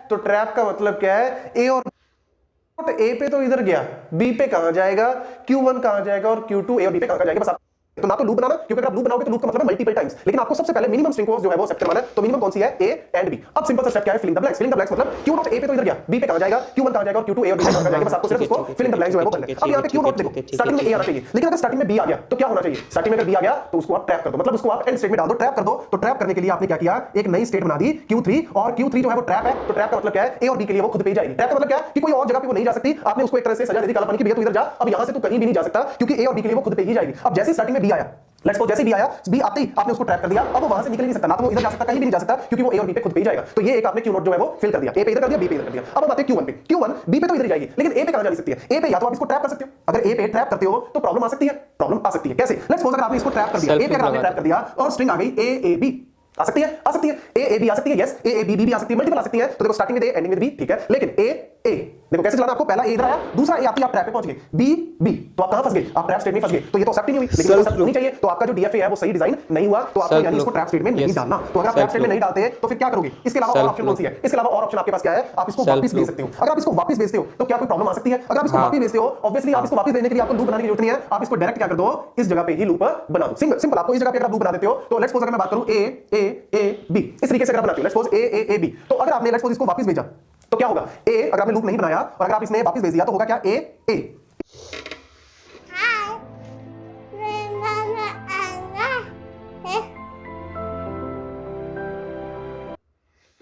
तो ट्रैप का मतलब क्या है, ए और ए पे तो इधर गया, बी पे कहां जाएगा, Q1 कहां जाएगा और Q2 ए और बी पे कहां जाएगा। बस आप तो ना तो लूप बनाना, क्योंकि अगर आप लूप बनाओगे तो लूप का मतलब है मल्टीपल टाइम्स, लेकिन आपको सबसे पहले मिनिमम स्ट्रिंग को जो है वो एक्सेप्ट करवाना है। तो मिनिमम कौन सी है, ए एंड बी। अब सिंपल सा स्टेप क्या है, filling the blanks. Filling the blanks मतलब Q नॉट ए पे तो इधर गया, बी पे कहां जाएगा, Q1 कहां जाएगा और Q2 ए और बी पे कहां जाएगा। बस आपको सिर्फ उसको फिलिंग द ब्लैंक्स जो है वो करना है। अब यहां पे Q नॉट देखो, स्टार्टिंग में ए आना चाहिए, लेकिन अगर स्टार्टिंग में बी आ गया तो क्या होना चाहिए, स्टार्टिंग में अगर बी आ गया तो उसको आप ट्रैप कर दो, मतलब उसको आप एंड स्टेट में डाल दो, ट्रैप कर दो। तो ट्रैप करने के लिए आपने क्या किया, एक नई स्टेट बना दी Q3, और Q3 जो है वो ट्रैप है। तो ट्रैप का मतलब क्या है, ए और बी के लिए वो खुद पे ही जाएगी। ट्रैप का मतलब क्या है कि कोई और जगह पे वो नहीं जा सकती, आपने उसको एक तरह से सजा दे दी कालापन की, भैया तू इधर जा, अब यहां से तू कहीं भी नहीं जा सकता, क्योंकि ए और बी के लिए वो खुद पे ही जाएगी। अब जैसे स्टार्टिंग में बी आया, लेट्स सपोज जैसे बी आया, बी आते ही आपने उसको ट्रैप कर दिया, अब वो वहां से निकल नहीं सकता, ना तो वो इधर जा सकता, कहीं भी नहीं जा सकता, क्योंकि वो ए और बी पे खुद पे ही जाएगा। तो ये एक आपने Q नोट जो है वो फिल कर दिया, ए पे इधर कर दिया, बी पे इधर कर दिया। अब हम आते हैं Q1 पे। Q1 बी पे तो इधर जाएगी, लेकिन ए पे कहां जा सकती है, ए पे या तो आप इसको ट्रैप कर सकते हो, अगर ए पे ट्रैप करते हो तो प्रॉब्लम आ सकती है। प्रॉब्लम आ सकती है कैसे, लेट्स सपोज अगर आपने इसको ट्रैप कर दिया, ए पे अगर आपने ट्रैप कर दिया और स्ट्रिंग आ गई ए ए बी, आ सकती है, आ सकती है, ए ए बी आ सकती है, yes, A A B B भी आ सकती है, मल्टीपल आ सकती है। तो देखो स्टार्टिंग में ए एंडिंग में बी, ठीक है, लेकिन ए ए देखो कैसे चलाना, आपको पहला ए इधर आया, दूसरा ए आती आप ट्रैप पे पहुंच गए, बी बी, तो आप कहां फंस गए, आप ट्रैप स्टेट में फंस गए। तो ये तो एक्सेप्ट ही नहीं हुई, लेकिन एक्सेप्ट होनी चाहिए। तो आपका जो डीएफए है वो सही डिजाइन नहीं हुआ, तो आपको यानी इसको ट्रैप स्टेट में नहीं डालना। तो अगर आप ट्रैप स्टेट में नहीं डालते तो फिर क्या करोगे, इसके अलावा और ऑप्शन कौन सी है, इसके अलावा और ऑप्शन आपके पास क्या है, आप इसको वापस भेज सकते हो। अगर आप इसको वापस भेजते हो तो क्या कोई प्रॉब्लम आ सकती है, अगर आप इसको वापस भेजते हो, ऑब्वियसली आप इसको वापस भेजने के लिए आपको लूप बनाने की जरूरत नहीं है, आप इसको डायरेक्ट क्या कर दो, इस जगह पे ही लूप बना दो। सिंपल आपको इस जगह पे अगर आप लूप बना देते हो, तो लेट्स सपोज अगर मैं बात करूं ए ए ए बी, इस तरीके से अगर बनाते हो, let's suppose A A A B, तो अगर आपने लेट्स सपोज इसको वापस भेजा तो क्या होगा, ए अगर आपने लूप नहीं बनाया और अगर आप इसने वापस भेज दिया तो होगा क्या, ए ए।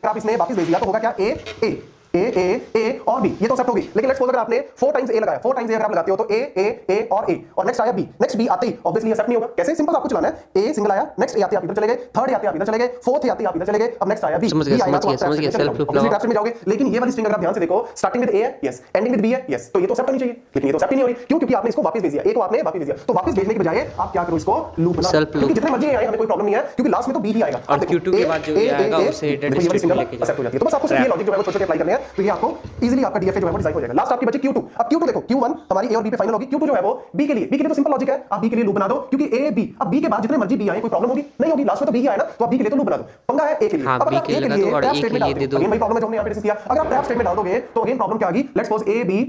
आप इसने वापस भेज दिया तो होगा क्या, ए ए ए ए ए और बी, ये तो एक्सेप्ट होगी। लेकिन लेट्स सपोज अगर आपने 4 टाइम्स ए लगाया, 4 टाइम्स ए अगर आप लगाते हो तो ए ए ए और नेक्स्ट आया बी, नेक्स्ट बी आते ही ऑब्वियसली एक्सेप्ट नहीं होगा। कैसे, सिंपल आपको चलाना है, ए सिंगल आया, नेक्स्ट ए आते आप इधर चले गए, थर्ड आते आप इधर चले गए, फोर्थ आते आप इधर चले गए, अब नेक्स्ट आया बी, समझ बी आएगा तो गया ट्रैप में जाओगे। लेकिन ये वाली स्ट्रिंग अगर आप ध्यान से देखो, स्टार्टिंग विद ए है, यस, एंडिंग विद बी है, यस, तो ये तो एक्सेप्ट होनी चाहिए, लेकिन ये तो एक्सेप्ट ही नहीं हो रही। क्यों, क्योंकि आपने इसको वापस भेज दिया, ए को आपने वापस भेज दिया। तो वापस भेजने के बजाय आप क्या करो, इसको लूप बना, क्योंकि जितने मर्जी आए हमें कोई प्रॉब्लम नहीं है, क्योंकि लास्ट में तो बी ही आएगा। और Q2 के बाद जो ये आएगा उसे डेड स्टेट में लेके एक्सेप्ट हो जाती है। तो बस आपको सिर्फ ये लॉजिक जो है वो छोटे-छोटे अप्लाई करने हैं, तो ये आपको इजीली आपका डीएफए जो है वो डिजाइन हो जाएगा। लास्ट आपकी बची Q2। अब Q2 देखो, Q1 हमारी ए और बी पे फाइनल होगी, Q2 जो है वो बी के लिए तो सिंपल लॉजिक है, आप बी के लिए लूप बना दो, क्योंकि ए बी, अब बी के बाद जितने मर्जी बी आए कोई प्रॉब्लम होगी नहीं होगी, लास्ट में तो बी ही आया ना, तो आप बी के लिए तो लूप बना दो। पंगा है ए के लिए, हाँ, अब अगर B आप के ए के लिए लिए और ट्रैप A स्टेट के में लिए डालते दे हो, दो। अगेन वही प्रॉब्लम है जो हमने यहां पे डिस्कस किया। अगर आप ट्रैप स्टेट में डाल दोगे तो अगेन प्रॉब्लम क्या आएगी, लेट्स सपोज ए बी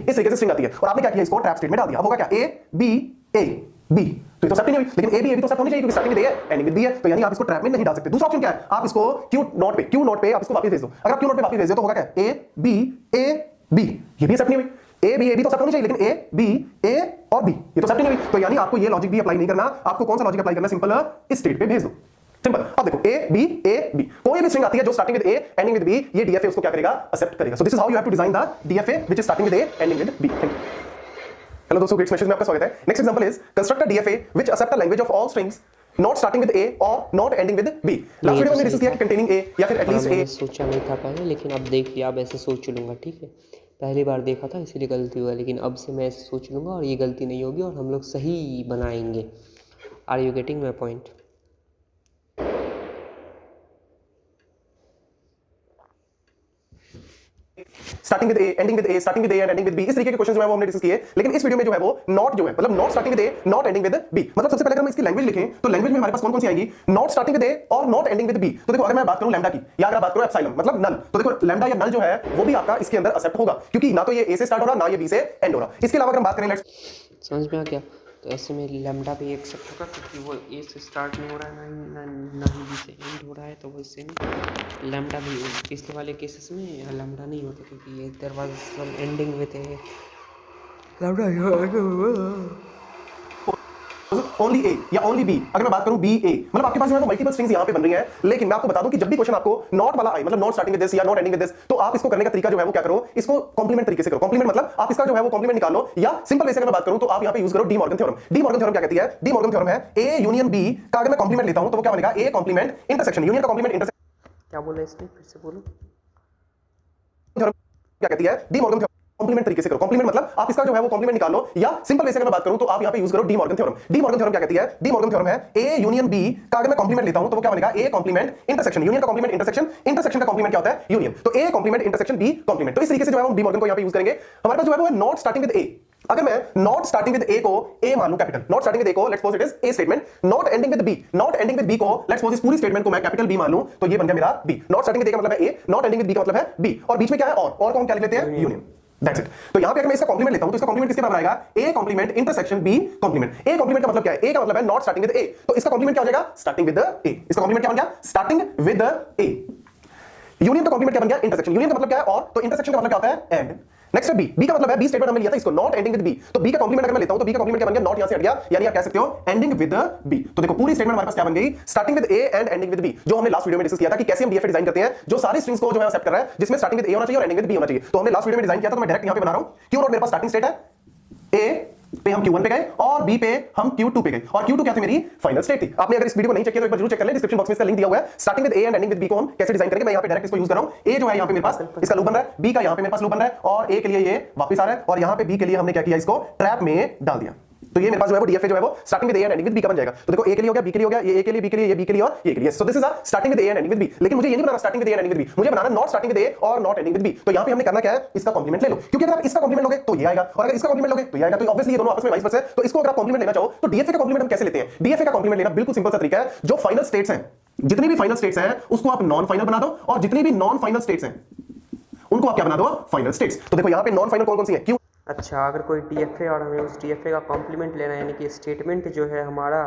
इस तरीके से स्ट्रिंग आती है और आपने क्या किया, इसको ट्रैप स्टेट में डाल दिया, अब होगा क्या, ए बी बी, तो ये तो एक्सेप्ट नहीं हुई। लेकिन ए बी तो एक्सेप्ट होनी चाहिए, क्योंकि स्टार्टिंग में ए है, एंडिंग में बी है, तो यानी आप इसको ट्रैप में नहीं डाल सकते। दूसरा ऑप्शन क्या है, आप इसको Q नोट पे आप इसको वापस भेज दो। अगर आप Q नोट पे वापस भेज दो तो होगा क्या, ए बी, ये भी एक्सेप्ट नहीं हुई। ए बी तो एक्सेप्ट होनी चाहिए, लेकिन ए बी ए और बी ये तो एक्सेप्ट नहीं हुई। तो यानी आपको ये लॉजिक भी अप्लाई नहीं करना, आपको कौन सा लॉजिक अप्लाई करना, सिंपल इस स्टेट पे भेज दो, सिंपल। अब देखो ए बी कोई भी स्ट्रिंग आती है जो starting with A ending with B, ये डीएफए उसको क्या करेगा, एक्सेप्ट करेगा। So this is how you have to design the DFA which is starting with A ending with B. Thank you. Hello दोस्तों, ग्रेट सेशन में आपका स्वागत है। Next example is construct a DFA which accept the language of all strings not starting with A और not ending with B. Last video में discuss किया कि containing A या फिर एटलीस्ट ए। सोचा नहीं था पहले, लेकिन अब देख लिया, अब ऐसे सोच लूँगा, ठीक है। पहली बार देखा था इसीलिए गलती हुआ, लेकिन अब से मैं ऐसे सोच लूँगा और ये गलती नहीं होगी और हम लोग सही बनाएंगे। Are you getting my point? Starting with A ending with A, starting with A and ending with B, इस तरीके के क्वेश्चन जो है वो हमने डिस्कस किए। लेकिन इस वीडियो में जो है वो नॉट जो है, मतलब not starting with A not ending with B, मतलब सबसे पहले अगर हम इसकी लैंग्वेज लिखें तो लैंग्वेज में हमारे पास कौन-कौन सी आएगी, नॉट स्टार्टिंग विद ए और नॉट एंडिंग विद बी। तो देखो अगर मैं बात करूं लैम्डा की या अगर बात करूं एप्सिलॉन मतलब नल, तो देखो लैम्डा या नल जो है वो भी आपका इसके अंदर एक्सेप्ट होगा, क्योंकि ना तो ये ए से स्टार्ट हो रहा, ना ये बी से एंड हो रहा। इसके अलावा अगर हम बात करें, लेट्स समझ में आ गया। तो ऐसे में लैम्डा भी एक्सेप्ट होगा, क्योंकि वो ए से स्टार्ट नहीं हो रहा है, ना ही बी से एंड हो रहा है, तो वो इससे नहीं लैम्डा भी। पिछले वाले केसेस में लैम्डा नहीं होता, क्योंकि ये there was some ending with A lambda only A या ओनली बी। अगर मैं बात करूं बी ए, मतलब आपके पास जो है मल्टीपल स्ट्रिंग्स यहां पे बन रही हैं। लेकिन मैं आपको बता दूं कि जब भी क्वेश्चन आपको नॉट वाला आए, मतलब नॉट स्टार्टिंग विद दिस या नॉट एंडिंग विद दिस, तो आप इसको करने का तरीका जो है वो क्या करो, इसको कॉम्प्लीमेंट तरीके से करो। कॉम्प्लीमेंट मतलब आप इसका जो है वो कॉम्प्लीमेंट निकाल लो, या सिंपल वे से अगर मैं बात करूं तो आप यहां पे यूज करो De Morgan theorem. De Morgan theorem क्या कहती है, डी मॉर्गन थ्योरम है ए यूनियन बी का अगर मैं कॉम्प्लीमेंट लेता हूं तो वो क्या बनेगा, ए कॉम्प्लीमेंट इंटरसेक्शन, यूनियन का कॉम्प्लीमेंट इंटरसेक्शन। क्या बोला इसने, फिर से बोलो। थ्योरम क्या कहती है, डी मॉर्गन कॉम्प्लीमेंट तरीके से करो। कॉम्प्लीमेंट मतलब आप इसका जो है वो कॉम्प्लीमेंट निकाल लो, या सिंपल वे से अगर मैं बात करूं तो आप यहां पे यूज करो De Morgan theorem. De Morgan theorem क्या कहती है, डी मॉर्गन थ्योरम है ए यूनियन बी का अगर मैं कॉम्प्लीमेंट लेता हूं तो वो क्या बनेगा, ए कॉम्प्लीमेंट इंटरसेक्शन, यूनियन का कॉम्प्लीमेंट इंटरसेक्शन, इंटरसेक्शन का कॉम्प्लीमेंट क्या होता है, यूनियन। तो A complement intersection B complement. तो इस तरीके से जो है हम डी मॉर्गन को यहां पे यूज करेंगे। हमारे पास जो है वो नॉट स्टार्टिंग विद ए, अगर मैं नॉट स्टार्टिंग विद ए को ए मान लूं capital, not starting with A को let's suppose it is a statement, not ending with B, not ending with B को लेट्स सपोज इस पूरी स्टेटमेंट को मैं कैपिटल बी मान लूं, तो ये बन गया मेरा बी। नॉट स्टार्टिंग विद ए का मतलब है ए, नॉट एंडिंग विद बी का मतलब है बी, और बीच में क्या है और को हम क्या लिख लेते हैं यूनियन। That's it. तो यहां पे अगर मैं इसका कॉम्प्लीमेंट लेता हूं तो इसका कॉम्प्लीमेंट किसके बराबर आएगा, A complement intersection B complement. A complement का मतलब क्या है, ए का मतलब है नॉट स्टार्टिंग विद ए, तो इसका कॉम्प्लीमेंट क्या हो जाएगा, स्टार्टिंग विद ए। इसका कॉम्प्लीमेंट क्या बन गया, स्टार्टिंग विद ए। यूनियन का कॉम्प्लीमेंट क्या बन गया, इंटरसेक्शन। यूनियन का मतलब क्या है और, तो इंटरसेक्शन का मतलब क्या होता है एंड। नेक्स्ट है बी, बी का मतलब है बी स्टेटमेंट हमने लिया था इसको, नॉट एंडिंग विद बी, तो बी का कॉम्प्लीमेंट अगर मैं लेता हूं तो बी का कॉम्प्लीमेंट क्या बन गया, नॉट यहां से हट गया, यानी आप कह सकते हो एंडिंग विद बी। तो देखो पूरी स्टेटमेंट हमारे पास क्या बन गई, starting with A and ending with B, जो हमने लास्ट वीडियो में डिस्कस किया था कि कैसे हम डीएफए डिजाइन करते हैं, जो सारी स्ट्रिंग्स को जो है एक्सेप्ट कर रहा है, जिसमें स्टार्टिंग विद ए होना चाहिए और एंडिंग विद बी होना चाहिए। तो हमने लास्ट वीडियो में डिजाइन किया था, तो मैं डायरेक्ट यहां पे बना रहा हूं। क्यों नॉट मेरे पास स्टार्टिंग स्टेट है, ए पे हम Q1 पे गए और B पे हम Q2 पे गए, और Q2 क्या थी मेरी फाइनल स्टेट थी। आपने अगर इस वीडियो को नहीं चेक किया तो एक बार जरूर चेक कर लें, डिस्क्रिप्शन बॉक्स में इसका लिंक दिया हुआ है। Starting with A and ending with B को हम कैसे डिजाइन करेंगे, मैं यहां पे डायरेक्ट इसको यूज कर रहा हूं। A जो है यहां पे मेरे पास इसका लूप बन रहा है, B का यहां पे मेरे पास लूप बन रहा है, और A के लिए ये वापस आ रहा है, और यहां पे B के लिए हमने क्या किया, इसको ट्रैप में डाल दिया। तो ये मेरे पास जो है वो डीएफए जो है वो starting with A and ending with B का बन जाएगा। तो देखो ए के लिए हो गया, बी के लिए हो गया, ये ए के लिए, बी के लिए, ये बी के लिए और ये के लिए। So this is a starting with A and ending with B. लेकिन मुझे ये नहीं बनाना starting with A and ending with B, मुझे बनाना नॉट स्टार्टिंग विद ए और नॉट एंडिंग विद बी। तो यहां पे हमने करना क्या है, इसका कॉम्प्लीमेंट ले लो, क्योंकि अगर आप इसका कॉम्प्लीमेंट लोगे तो ये आएगा, और अगर इसका कॉम्प्लीमेंट लोगे तो ये आएगा, तो ऑब्वियसली ये दोनों आपस में वाइस वर्सा है। तो इसको अगर आप कॉम्प्लीमेंट लेना चाहो तो डीएफए का कॉम्प्लीमेंट हम कैसे लेते हैं, डीएफए का कॉम्प्लीमेंट लेना बिल्कुल सिंपल सा तरीका है, जो फाइनल स्टेट्स हैं, जितनी भी फाइनल स्टेट्स हैं उसको आप नॉन फाइनल बना दो, और जितनी भी नॉन फाइनल स्टेट्स हैं उनको आप क्या बना दो, फाइनल स्टेट्स। तो देखो यहां पे नॉन फाइनल कौन कौन सी है, क्यों। अच्छा, अगर कोई डीएफए और हमें उस डीएफए का कॉम्प्लीमेंट लेना है, यानी कि स्टेटमेंट जो है हमारा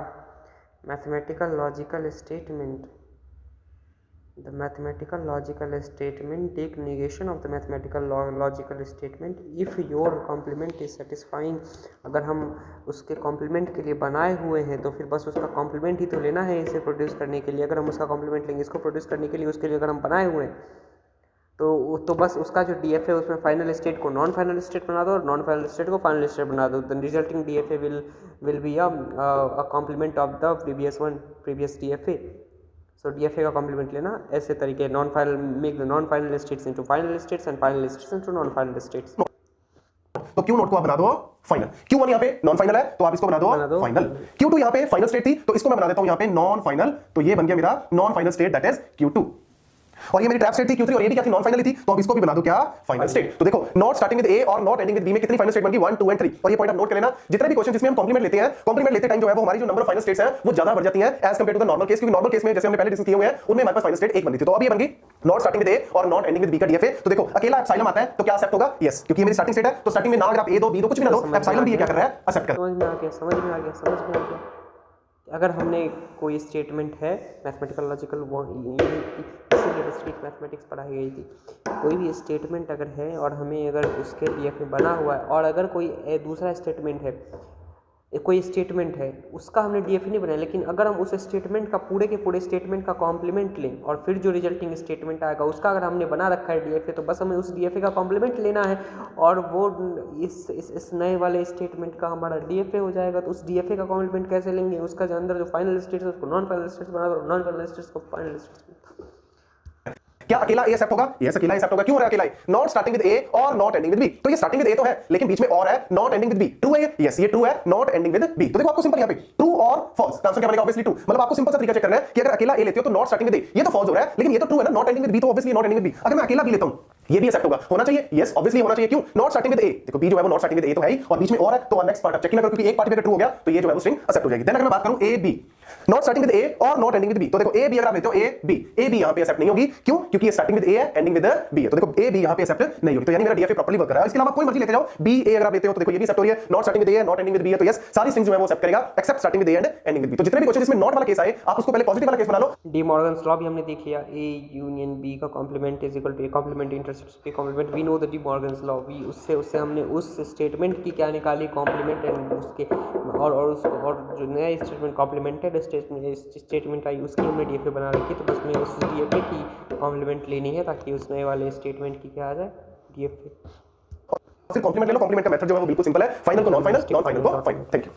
mathematical logical statement, the mathematical logical statement take negation of the mathematical logical statement if your complement is satisfying. अगर हम उसके कॉम्प्लीमेंट के लिए बनाए हुए हैं तो फिर बस उसका कॉम्प्लीमेंट ही तो लेना है इसे प्रोड्यूस करने के लिए। अगर हम उसका कॉम्प्लीमेंट लेंगे इसको प्रोड्यूस करने के लिए, उसके लिए अगर हम बनाए हुए हैं तो बस उसका जो डीएफए उसमें फाइनल स्टेट को नॉन फाइनल स्टेट बना दो और नॉन फाइनल स्टेट को फाइनल स्टेट बना दो। The resulting DFA will be a compliment of the previous DFA. So DFA का कॉम्प्लीमेंट लेना ऐसे तरीके, non final, make the non final states into final states and final states into non final states. तो Q note को आप बना दो final, Q1 यहां पे नॉन फाइनल है तो आप इसको बना दो फाइनल। Q2 यहां पे फाइनल स्टेट थी तो इसको मैं बना देता हूं यहां पे नॉन फाइनल, तो ये बन गया मेरा non final state, that is Q2। और ये मेरी ट्रैप स्टेट थी Q3, और ये भी क्या थी, नॉन फाइनल थी, तो अब इसको भी बना दो क्या, फाइनल स्टेट। तो देखो नॉट स्टार्टिंग विद ए और नॉट एंडिंग विद बी में कितनी फाइनल स्टेट बन गई, 1 2 एंड 3। और ये पॉइंट आप नोट कर लेना, जितने भी क्वेश्चन जिसमें हम कॉम्प्लीमेंट लेते हैं, कॉम्प्लीमेंट लेते टाइम जो है वो हमारी जो नंबर ऑफ फाइनल स्टेट्स हैं वो ज्यादा बढ़ जाती हैं as compare to the normal case, क्योंकि नॉर्मल केस में जैसे हमने पहले डिस्कस किए हुए हैं उनमें हमारे पास फाइनल स्टेट एक बनती थी। तो अब ये बन गई नॉट स्टार्टिंग विद ए और नॉट एंडिंग विद बी का डीएफए। तो देखो अकेला एप्सिलॉन आता है तो क्या एक्सेप्ट होगा, यस, क्योंकि ये मेरी स्टार्टिंग स्टेट है, तो स्टार्टिंग में ना अगर आप ए दो बी दो कुछ भी ना दो, एप्सिलॉन भी ये क्या कर रहा है, एक्सेप्ट कर रहा है। समझ में आ गया। अगर हमने कोई स्टेटमेंट है मैथमेटिकल लॉजिकल, वो इसीलिए डिस्क्रीट मैथमेटिक्स पढ़ाई गई थी, कोई भी स्टेटमेंट अगर है और हमें अगर उसके डीएफए बना हुआ है, और अगर कोई दूसरा स्टेटमेंट है, कोई स्टेटमेंट है उसका हमने डीएफए नहीं बनाया, लेकिन अगर हम उस स्टेटमेंट का पूरे के पूरे स्टेटमेंट का कॉम्प्लीमेंट लें और फिर जो रिजल्टिंग स्टेटमेंट आएगा उसका अगर हमने बना रखा है डीएफए, तो बस हमें उस डीएफए का कॉम्प्लीमेंट लेना है और वो इस नए वाले स्टेटमेंट का हमारा डीएफए हो जाएगा। तो उस डीएफए का कॉम्प्लीमेंट कैसे लेंगे, उसका जो अंदर जो फाइनल स्टेट्स है उसको नॉन फाइनल स्टेट्स बना दो, नॉन फाइनल स्टेट्स को फाइनल स्टेट्स। क्या अकेला ए एक्सेप्ट होगा, यस अकेला एक्सेप्ट होगा। क्यों हो रहा है अकेला, नॉट स्टार्टिंग विद ए और नॉट एंडिंग विद बी। तो ये स्टार्टिंग विद ए तो है लेकिन बीच में और है, not ending with B. True है, यस ये ट्रू है, नॉट एंडिंग विद बी। तो देखो आपको सिंपल यहां पे ट्रू और फॉल्स का आंसर क्या बनेगा, ऑब्वियसली ट्रू। मतलब आपको सिंपल सा तरीका चेक करना है कि अगर अकेला ए लेते हो तो नॉट स्टार्टिंग विद ए, ये तो फॉल्स हो रहा है, लेकिन ये तो ट्रू है ना, नॉट एंडिंग विद बी, तो obviously not ending with B. अगर मैं अकेला बी लेता हूं ये भी एक्सेप्ट होगा, होना चाहिए, यस ऑब्वियसली होना चाहिए। क्यों, नॉट स्टार्टिंग विद ए, देखो बी जो है वो नॉट स्टार्टिंग विद ए तो है ही, और बीच में और है, तो नेक्स्ट पार्ट आप चेक करो, क्योंकि एक पार्ट भी अगर ट्रू हो गया तो ये जो है वो स्ट्रिंग एक्सेप्ट हो जाएगी। देन अगर मैं बात करूं A B, not starting with A और नॉट एंडिंग विद बी, तो देखो ए बी अगर आप लेते हो ए बी यहां पे एक्सेप्ट नहीं होगी। क्यों, क्योंकि ये स्टार्टिंग विद ए है, एंडिंग विद बी है, तो देखो ए बी यहां पे एक्सेप्ट नहीं होगी। तो यानी मेरा डीएफए प्रॉपर्ली वर्क कर रहा है। इसके अलावा कोई मर्जी लेते जाओ, बी ए अगर आप लेते हो तो देखो ये भी एक्सेप्ट हो रही है, not starting with A not ending with B है, तो यस सारी स्ट्रिंग्स जो है वो एक्सेप्ट करेगा accept starting with A and ending with B. तो जितने भी क्वेश्चन जिसमें नॉट वाला केस आए आप उसको पहले पॉजिटिव वाला केस बना लो। डी मॉर्गन्स लॉ भी हमने देख लिया, ए यूनियन बी का complement is equal to A complement intersection B complement. We know the De Morgan's law, we उससे हमने उस स्टेटमेंट की क्या निकाली, कॉम्प्लीमेंट एंड उसके और जो नया स्टेटमेंट कॉम्प्लीमेंटेड स्टेटमेंट आई उसकी हमने डीएफए बना रखी। तो बस में उस डीएफए की कॉम्प्लीमेंट लेनी है ताकि उस नए वाले स्टेटमेंट की क्या आ जाए, डीएफए। फिर कॉम्प्लीमेंट ले लो, कॉम्प्लीमेंट का मेथड जो है वो बिल्कुल सिंपल है, फाइनल को नॉन फाइनल, नॉन फाइनल को फाइनल। Thank you.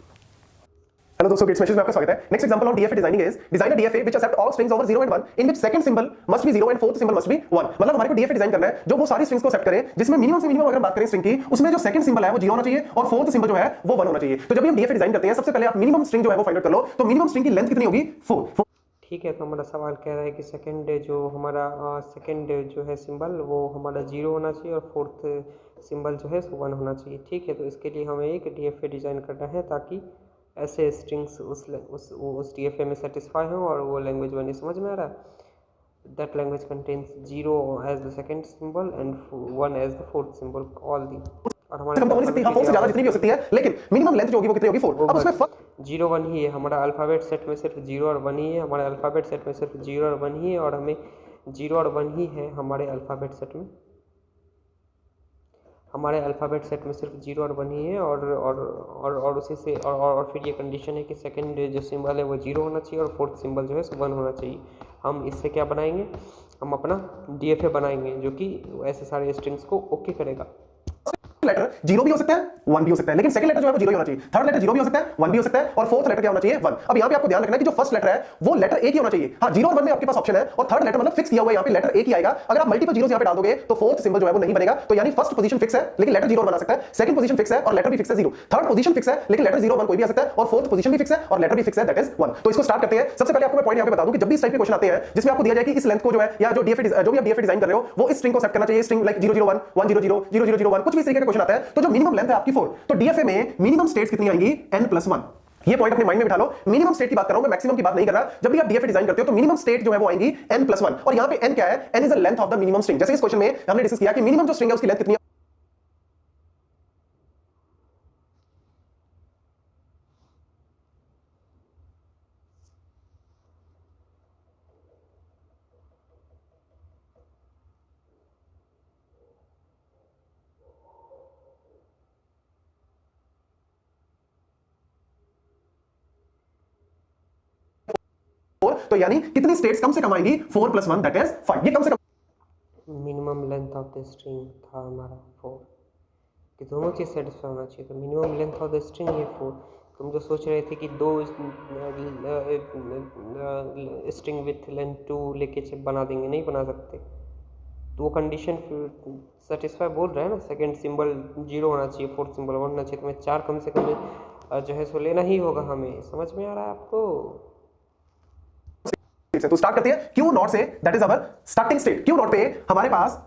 हेलो दोस्तों, किड्स मैसेज में आपका स्वागत है। Next example on DFA designing is design a DFA which accept all strings over 0 and 1 in which second symbol must be 0 and fourth symbol must be 1। मतलब हमारे को DFA design करना है जो वो सारी स्ट्रिंग्स को एक्सेप्ट करे जिसमें मिनिमम से मिनिमम अगर बात करें स्ट्रिंग की, उसमें जो सेकंड सिंबल है वो 0 होना चाहिए और फोर्थ सिंबल जो है वो 1 होना चाहिए। तो जब भी हम डीएफए डिजाइन करते हैं सबसे पहले आप मिनिमम स्ट्रिंग जो है वो फाइंड आउट कर लो। तो मिनिमम स्ट्रिंग की लेंथ कितनी होगी, 4। ठीक है, तो हमारा सवाल कह रहा है कि सेकंड जो हमारा सेकंड जो है सिंबल वो हमारा 0 होना चाहिए और फोर्थ सिंबल जो है सो 1 होना चाहिए। ठीक है, तो इसके लिए हमें एक DFA डिज़ाइन करना है ताकि ऐसे स्ट्रिंग्स उस DFA में सेटिस्फाई हों और वो लैंग्वेज बने। समझ में आ रहा है? That language contains 0 as the second symbol and 1 as the fourth symbol, all the और हमारे कम तो हो नहीं सकती, हाँ 4 से ज्यादा जितनी भी हो सकती है, लेकिन मिनिमम लेंथ जो होगी वो कितनी होगी 4। अब उसमें 0 1 ही है, हमारा अल्फ़ाबेट सेट में सिर्फ 0 और 1 ही है, हमारे अल्फ़ाबेट सेट में सिर्फ 0 और 1 ही है, और हमें 0 और 1 ही है हमारे अल्फ़ाबेट सेट में। हमारे अल्फ़ाबेट सेट में सिर्फ 0 और 1 ही है, और उसी से और फिर ये कंडीशन है कि सेकंड जो सिंबल है वो 0 होना चाहिए और फोर्थ सिंबल जो है सो 1 होना चाहिए। हम इससे क्या बनाएंगे, हम अपना DFA बनाएंगे जो कि ऐसे सारे स्ट्रिंग्स को ओके करेगा। लेटर 0 भी हो सकता है 1 भी हो सकता है, लेकिन सेकंड लेटर जो है वो 0 ही होना चाहिए, थर्ड लेटर 0 भी हो सकता है 1 भी हो सकता है, और फोर्थ लेटर क्या होना चाहिए 1। अब यहाँ पे आपको ध्यान रखना है कि जो फर्स्ट लेटर है वो लेटर एक ही होना चाहिए। हाँ 0 और 1 में आपके पास ऑप्शन है, और थर्ड लेटर मतलब फिक्स किया हुआ है, यहाँ पे लेटर एक ही आएगा। अगर आप मल्टीपल जीरोस यहाँ पे डाल दोगे तो फोर्थ सिंबल जो है वो नहीं बनेगा। तो यानी फर्स्ट पोजीशन फिक्स है लेकिन लेटर 0 बना सकता है, सेकंड पोजीशन फिक्स है और लेटर भी फिक्स है 0, थर्ड पोजीशन फिक्स है लेकिन लेटर 0 1 कोई भी आ सकता है, और फोर्थ पोजीशन भी फिक्स है और लेटर भी फिक्स है, दैट इज 1। तो इसको स्टार्ट करते हैं। सबसे पहले आपको मैं पॉइंट यहाँ पे बता दूं कि जब भी इस टाइप के क्वेश्चन आते हैं जिसमें आपको दिया जाए कि इस लेंथ को जो है या जो DFA जो भी आप DFA डिजाइन कर रहे हो वो इस स्ट्रिंग को सेट करना चाहिए, स्ट्रिंग लाइक 001 100 0001 कुछ भी इस तरीके का क्वेश्चन आता है, तो जो मिनिमम लेंथ है आपकी 4, तो DFA में मिनिमम स्टेट्स कितनी आएंगी n+1। ये पॉइंट अपने माइंड में बिठा लो, मिनिमम स्टेट की बात कर रहा हूं मैं, मैक्सिमम की बात नहीं कर रहा। जब भी आप DFA डिजाइन करते हो तो मिनिमम स्टेट जो है वो आएंगी n+1, और यहां पे n क्या है, n is the length of the minimum string. जैसे इस क्वेश्चन में हमने डिस्कस किया कि मिनिमम जो स्ट्रिंग है उसकी लेंथ कितनी है, तो यानी कितनी स्टेट्स कम से कम आएंगी 4+1 दैट इज 5। ये कम से कम minimum length of the string था हमारा 4, कि दोनों चीज़ सेटिस्फाई होना चाहिए। तो minimum length of the string ये 4। तुम जो सोच रहे थे कि दो स्ट्रिंग विथ लेंथ 2 लेके बना देंगे, नहीं बना सकते। तो वो कंडीशन सेटिस्फाई बोल रहा है ना, सेकंड सिंबल 0 होना चाहिए, फोर्थ सिंबल 1 होना चाहिए, तो हमें 4 कम से कम जो है सो लेना ही होगा हमें। समझ में आ रहा है आपको? तो स्टार्ट करते हैं Q नॉट से, that is our starting state. Q not पे हमारे पास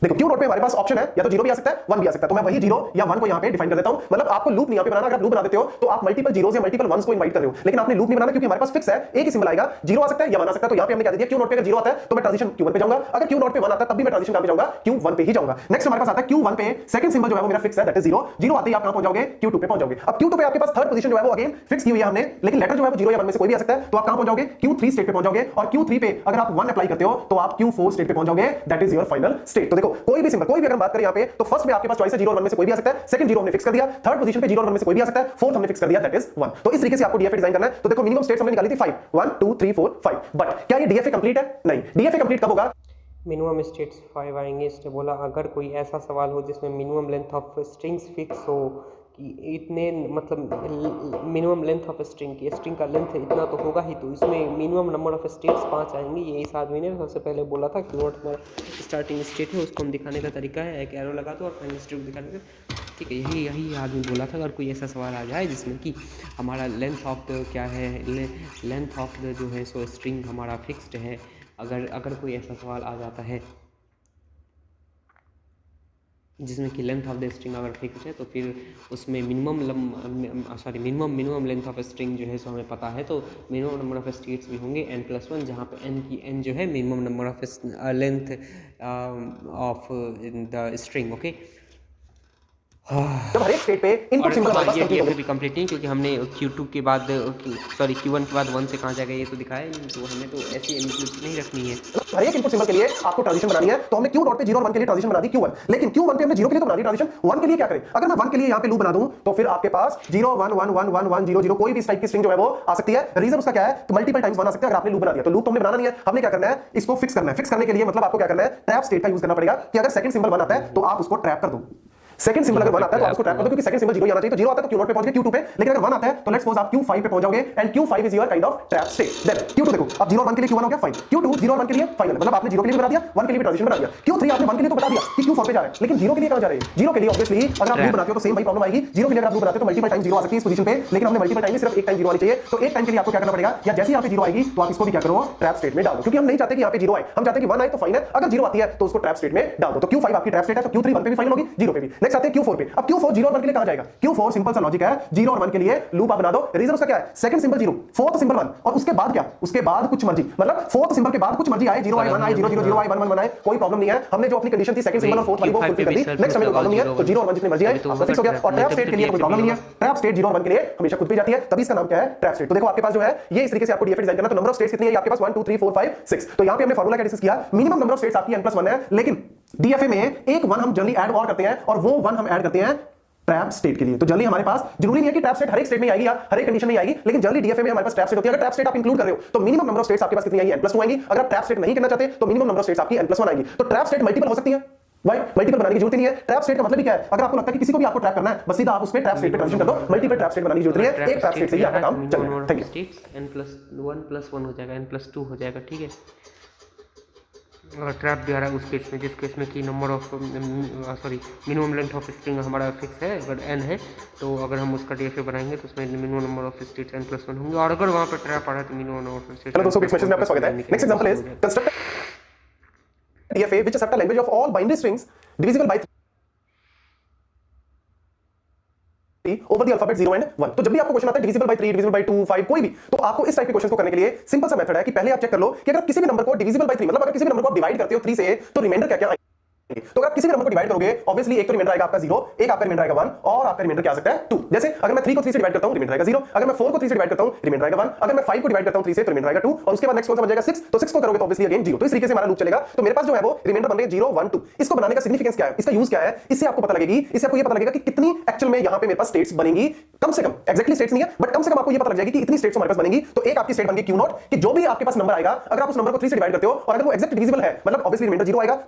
देखो Q नॉट पे हमारे पास ऑप्शन है, या तो 0 भी आ सकता है 1 भी आ सकता है, तो मैं वही 0 या 1 को यहाँ पे डिफाइन कर देता हूं। मतलब आपको लूप नहीं यहाँ पे बनाना, अगर आप लूप बना देते हो तो आप मल्टीपल जीरोस या मल्टीपल वंस को इनवाइट कर रहे हो, लेकिन आपने लूप नहीं बनाना क्योंकि हमारे पास फिक्स है, एक ही सिंबल आएगा, 0 आ सकता है या 1 आ सकता है। तो यहाँ पे हमने क्या दे दिया, Q नॉट पे अगर 0 आता है तो मैं ट्रांजिशन Q1 पे जाऊंगा, अगर Q नॉट पे 1 आता है तब भी मैं ट्रांजिशन कहां पे जाऊंगा, Q1 पे ही जाऊंगा। नेक्स्ट हमारे पास आता है Q1 पे सेकंड सिंबल जो है वो मेरा फिक्स है, दैट इज 0। 0 आते ही आप कहां पहुंच जाओगे, Q2 पे पहुंच जाओगे। अब Q2 पे आपके पास थर्ड पोजीशन जो है वो अगेन फिक्स की हुई है हमने, लेकिन लेटर जो है वो 0 या 1 में से कोई भी आ सकता है, तो आप कहां पहुंच जाओगे, Q3 स्टेट पे पहुंच जाओगे। और Q3 पे अगर आप 1 अप्लाई करते हो तो आप Q4 स्टेट पे पहुंच जाओगे, that is your final state. तो देखो कोई भी सिंबल, कोई भी अगर बात करें यहाँ पे, तो फर्स्ट में आपके पास चॉइस है 0 और 1 में से कोई भी आ सकता है, सेकंड 0 हमने फिक्स कर दिया, थर्ड पोजीशन पे 0 और 1 में से कोई भी आ सकता है, फोर्थ हमने फिक्स कर दिया, दैट इज 1। तो इस तरीके से आपको DFA डिजाइन करना है। तो देखो मिनिमम स्टेट्स हमने निकाली थी 5 1 2 3 4 5, बट क्या ये DFA कंप्लीट है? नहीं। DFA कंप्लीट कब होगा, मिनिमम स्टेट्स 5 आएंगे। इसने बोला अगर कोई ऐसा सवाल हो जिसमें minimum length of strings fix हो कि इतने, मतलब मिनिमम लेंथ ऑफ स्ट्रिंग की, स्ट्रिंग का लेंथ इतना तो होगा ही, तो इसमें मिनिमम नंबर ऑफ स्टेट्स 5 आएंगे। ये इस आदमी ने सबसे पहले बोला था कि नोट में स्टार्टिंग स्टेट है उसको हम दिखाने का तरीका है, एक एरो लगा दो और फाइनल स्टेट दिखाने का। ठीक है, यही आदमी बोला था। अगर कोई ऐसा सवाल आ जाए जिसमें कि हमारा लेंथ ऑफ द क्या है, लेंथ ऑफ द जो है सो स्ट्रिंग हमारा फिक्स्ड है, अगर कोई ऐसा सवाल आ जाता है जिसमें कि लेंथ ऑफ द स्ट्रिंग अगर फिक्स है, तो फिर उसमें मिनिमम लेंथ ऑफ स्ट्रिंग जो है सो हमें पता है, तो मिनिमम नंबर ऑफ स्टेट्स भी होंगे n+1, जहाँ पे n जो है minimum number of length of the string. Okay, जब हर एक स्टेट पे इनपुट सिंबल हमारे पास ये कंप्लीट अभी कंप्लीट नहीं, क्योंकि हमने Q2 के बाद Q1 के बाद 1 से कहाँ जाएगा ये तो दिखाया नहीं, तो हमें तो ऐसी इंक्लूड नहीं रखनी है। हर एक इनपुट सिंबल के लिए आपको ट्रांजिशन बनानी है, तो हमने Q नॉट पे 0 और 1 के लिए ट्रांजिशन बना दी Q1, लेकिन Q1 पे हमने 0 के लिए तो बना दी ट्रांजिशन, 1 के लिए क्या करें? अगर मैं 1 के लिए यहाँ पे लूप बना दूं तो फिर आपके पास 0 1 1 1 1 1 0 0 कोई भी इस टाइप की स्ट्रिंग जो है वो आ सकती है। रीजन उसका क्या है कि मल्टीपल टाइम्स 1 आ सकते हैं। अगर आपने लूप बना दिया तो लूप तो हमने बनाना नहीं है, हमने क्या करना है, इसको फिक्स करना है। फिक्स करने के लिए मतलब आपको क्या करना है, ट्रैप स्टेट का यूज करना पड़ेगा कि अगर सेकंड सिंबल 1 आता है तो आप उसको ट्रैप कर दो। सेकंड सिंबल अगर 1 आता है तो आप उसको ट्रैप कर दो, क्योंकि सेकंड सिंबल 0 ही आना चाहिए। तो 0 आता है तो Q0 पे पहुंच गए Q2 पे, लेकिन अगर 1 आता है तो लेट्स सपोज आप Q5 पे पहुंच जाओगे and Q5 is your kind of trap state. Then Q2 देखो, अब 0 और 1 के लिए Q1 हो गया फाइन, Q2 0 और 1 के लिए फाइनल, मतलब आपने 0 के लिए भी बता दिया, 1 के लिए भी ट्रांजिशन बता दिया। Q3 आपने 1 के लिए तो बता दिया कि Q4 पे जा रहे हैं, लेकिन 0 के लिए कहां जा रहे हैं? 0 के लिए ऑब्वियसली अगर आप लूप बनाते हो तो सेम वही प्रॉब्लम आएगी। 0 के लिए अगर आप लूप बनाते हो तो मल्टीपल टाइम 0 आ सकती है इस पोजीशन पे, लेकिन हमने मल्टीपल टाइम में सिर्फ एक टाइम 0 आनी चाहिए। तो एक टाइम के लिए आपको क्या करना पड़ेगा, या जैसे ही यहाँ पे 0 आएगी तो आप इसको भी क्या करो, ट्रैप स्टेट में डाल दो, क्योंकि हम नहीं चाहते कि यहाँ पे 0 आए, हम चाहते हैं कि 1 आए तो फाइन है। अगर 0 आती है तो उसको ट्रैप स्टेट में डाल दो। तो Q5 आपकी ट्रैप स्टेट है, तो Q3 1 पे भी फाइनल होगी, 0 पे भी। नेक्स्ट आते हैं Q4 पे। अब Q4 0 और 1 के लिए कहां जाएगा? Q4 सिंपल सा लॉजिक है, 0 और 1 के लिए लूप आप बना दो। रीजन उसका क्या है? सेकंड सिंबल 0, फोर्थ सिंबल 1, और उसके बाद क्या? उसके बाद कुछ मर्जी, मतलब फोर्थ सिंबल के बाद कुछ मर्जी आए, 0 आए 1 आए 0 0 0 आए 1 1 1 आए, कोई प्रॉब्लम नहीं है। हमने जो अपनी कंडीशन थी सेकंड सिंबल और फोर्थ वाली वो फुलफिल कर दी। नेक्स्ट हमें कोई प्रॉब्लम नहीं है, तो 0 और 1 जितनी मर्जी आए आपका फिक्स हो गया। और ट्रैप स्टेट के लिए कोई प्रॉब्लम नहीं है, ट्रैप स्टेट 0 और 1 के लिए हमेशा खुद पे जाती है, तभी इसका नाम क्या है? Trap state. तो देखो आपके पास जो है ये इस तरीके से आपको डीएफए डिजाइन करना। तो नंबर ऑफ स्टेट्स कितनी है आपके पास? 1 2 3 4 5 6। तो यहां पे हमने फार्मूला क्या डिस्कस किया, मिनिमम नंबर ऑफ स्टेट्स आपकी n+1 है, लेकिन डीएफए में एक 1 हम जनरली ऐड और करते हैं, और वो 1 हम ऐड करते हैं ट्रैप स्टेट के लिए। तो जनरली हमारे पास जरूरी नहीं है कि ट्रैप स्टेट हर एक स्टेट में आएगी या हर एक कंडीशन में आएगी, लेकिन जनरली डीएफए में हमारे पास ट्रैप स्टेट होती है। अगर ट्रैप स्टेट आप इंक्लूड कर रहे हो तो मिनिमम नंबर ऑफ स्टेट्स आपके पास कितनी आएगी? n+2 आएगी। अगर आप ट्रैप स्टेट नहीं करना चाहते तो मिनिमम नंबर ऑफ स्टेट्स आपकी n+1 आएगी। तो ट्रैप स्टेट मल्टीपल हो सकती है, भाई मल्टीपल बनाने की जरूरत नहीं है। ट्रैप स्टेट का मतलब ही क्या है? अगर आपको लगता है कि किसी को भी आपको ट्रैप करना है, बस सीधा आप उस पे ट्रैप स्टेट पे ट्रांजिशन कर दो, मल्टीपल ट्रैप स्टेट बनाने की जरूरत नहीं है, एक ट्रैप स्टेट से ही आपका काम चलेगा। Thank you. n+1 हो जाएगा, n+2 हो जाएगा, ठीक है। अगर ट्रैप भी आ रहा है उस केस में, जिस केस में कि number of minimum length of string हमारा फिक्स है, अगर n है, तो अगर हम उसका डीएफए बनाएंगे तो उसमें minimum number of states n+1 होंगे, और अगर वहाँ पर ट्रैप आ रहा है तो minimum number of states. Hello दोस्तों, इस मैसेज में आपका स्वागत है। Next example is construct DFA which accept a language of all binary strings divisible by 3 over the alphabet 0 and 1। तो जब भी आपको क्वेश्चन आता है डिविजिबल बाय 3, डिविजिबल बाय 2, 5 कोई भी, तो आपको इस टाइप के क्वेश्चन को करने के लिए सिंपल सा मेथड है कि पहले आप चेक कर लो कि अगर किसी भी नंबर को डिविजिबल बाय 3, मतलब अगर किसी भी नंबर को आप डिवाइड करते हो 3 से, तो रिमाइंडर क्या क्या आएगा। तो अगर आप किसी भी नंबर को डिवाइड करोगे, ऑब्वियसली एक तो रिमाइंडर आएगा आपका 0, एक आपका रिमाइंडर आएगा 1, और आपका रिमाइंडर क्या आ सकता है 2। जैसे अगर मैं 3 को 3 से डिवाइड करता हूं रिमाइंडर आएगा 0, अगर मैं 4 को 3 से डिवाइड करता हूं रिमाइंडर आएगा 1, अगर मैं 5 को डिवाइड करता हूं 3 से तो रिमाइंडर आएगा 2, और उसके बाद नेक्स्ट कौन सा बन जाएगा 6। तो 6 को करोगे तो ऑब्वियसली अगेन 0। तो इस तरीके से हमारा लूप चलेगा। तो मेरे पास जो है वो रिमाइंडर बन रहे हैं 0 1 2। इसको बनाने का सिग्निफिकेंस क्या है, इसका यूज क्या है, इससे आपको पता लगेगी, इससे आपको ये पता लगेगा कि कितनी एक्चुअल में यहां पे मेरे पास स्टेट्स बनेंगी। कम से कम, एक्जेक्टली स्टेट्स नहीं है बट कम से कम आपको ये पता लग जाएगी कि इतनी स्टेट्स हमारे पास बनेंगी। तो एक आपकी स्टेट बन गई Q0, कि जो भी आपके पास नंबर आएगा, अगर आप उस नंबर को 3 से डिवाइड करते हो और अगर वो एक्जेक्ट डिविजिबल है, मतलब ऑब्वियसली रिमाइंडर 0 आएगा,